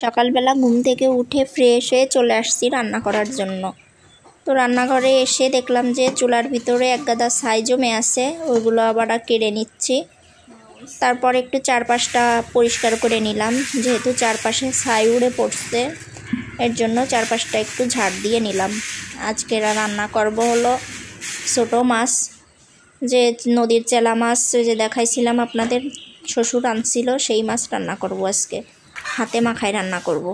সকালবেলা ঘুম থেকে উঠে ফ্রেশ হয়ে চলে আসছি রান্না করার জন্য। তো রান্নাঘরে এসে দেখলাম যে চুলার ভিতরে এক গাদা ছাই জমে আছে, ওইগুলো আবার কেড়ে নিচ্ছি। তারপর একটু চারপাশটা পরিষ্কার করে নিলাম, যেহেতু চারপাশে ছাই উড়ে পড়ছে, এর জন্য চারপাশটা একটু ঝাড় দিয়ে নিলাম। আজকে রান্না করব হলো ছোটো মাছ, যে নদীর চেলা মাছ যে দেখাইছিলাম আপনাদের, শ্বশুর আনছিল, সেই মাছ রান্না করব আজকে। হাতে মাখায় রান্না করব।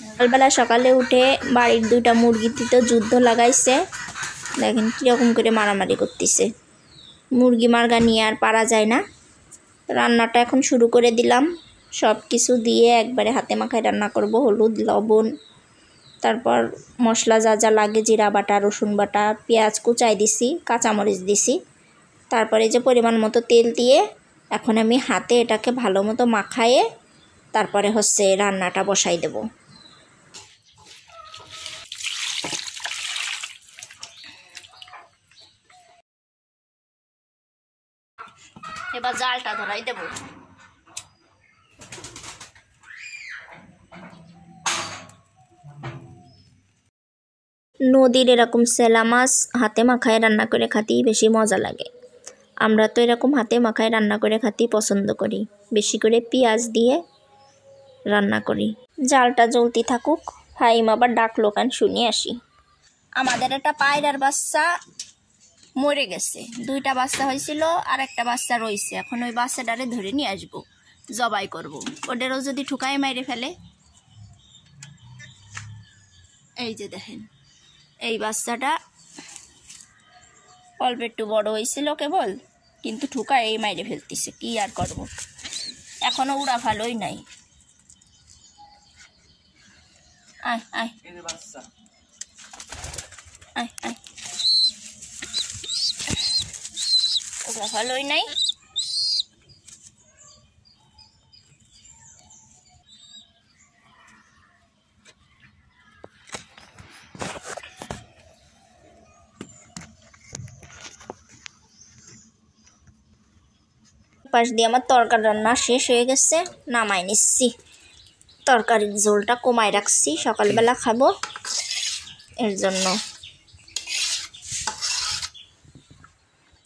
সকালবেলা সকালে উঠে বাড়ির দুইটা মুরগিতে তো যুদ্ধ লাগাইছে, দেখেন কীরকম করে মারামারি করতেছে। মুরগি মার্গা নিয়ে আর পারা যায় না। রান্নাটা এখন শুরু করে দিলাম, সব কিছু দিয়ে একবারে হাতে মাখায় রান্না করব। হলুদ, লবণ, তারপর মশলা যা যা লাগে, জিরা বাটা, রসুন বাটা, পেঁয়াজ কুচাই দিছি, কাঁচামরিচ দিছি। তারপরে যে পরিমাণ মতো তেল দিয়ে এখন আমি হাতে এটাকে ভালো মতো মাখায়ে তারপরে রান্নাটা বসাই দেব। এবার জালটা ধরাই দেব। নদীর এরকম সেলা মাছ হাতে মাখায় রান্না করে খাতেই বেশি মজা লাগে। আমরা তো এরকম হাতে মাখায় রান্না করে খাতেই পছন্দ করি, বেশি করে পেঁয়াজ দিয়ে রান্না করি। জালটা জ্বলতে থাকুক, ফাইম আবার ডাকলো কান শুনে আসি। আমাদের একটা পায়রার বাচ্চা মরে গেছে, দুইটা বাচ্চা হয়েছিল আর একটা বাচ্চা রয়েছে। এখন ওই বাচ্চাটারে ধরে নিয়ে আসবো, জবাই করব। ওদেরও যদি ঠুকায় মাইরে ফেলে। এই যে দেখেন, এই বাচ্চাটা অল্প একটু বড় হয়েছিল কেবল, কিন্তু ঠুকায় এই মাইরে ফেলতেছে, কি আর করব। এখনো উড়া ভালোই নাই। আয় আয় আয় আয়, উড়া ভালোই নাই। পাশ দিয়ে আমার তরকারি রান্না শেষ হয়ে গেছে, নামাই নিচ্ছি। তরকারির ঝোলটা কমায় রাখছি, সকালবেলা খাবো এর জন্য।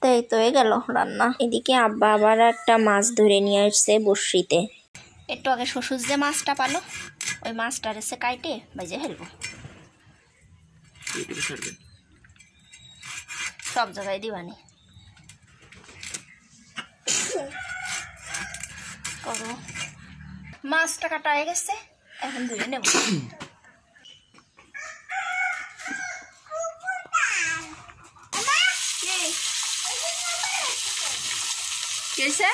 তাই তো হয়ে গেল রান্না। এদিকে আব্বা আবার একটা মাছ ধরে নিয়ে আসছে বড়শিতে। একটু আগে শ্বশুর যে মাছটা পালো, ওই মাছটা রেসে কাইটে বাজে ফেলবো। সব জায়গায় দিবানি করো। মাছটা কাটা হয়ে গেছে, এখন ধুয়ে নেব। कैसे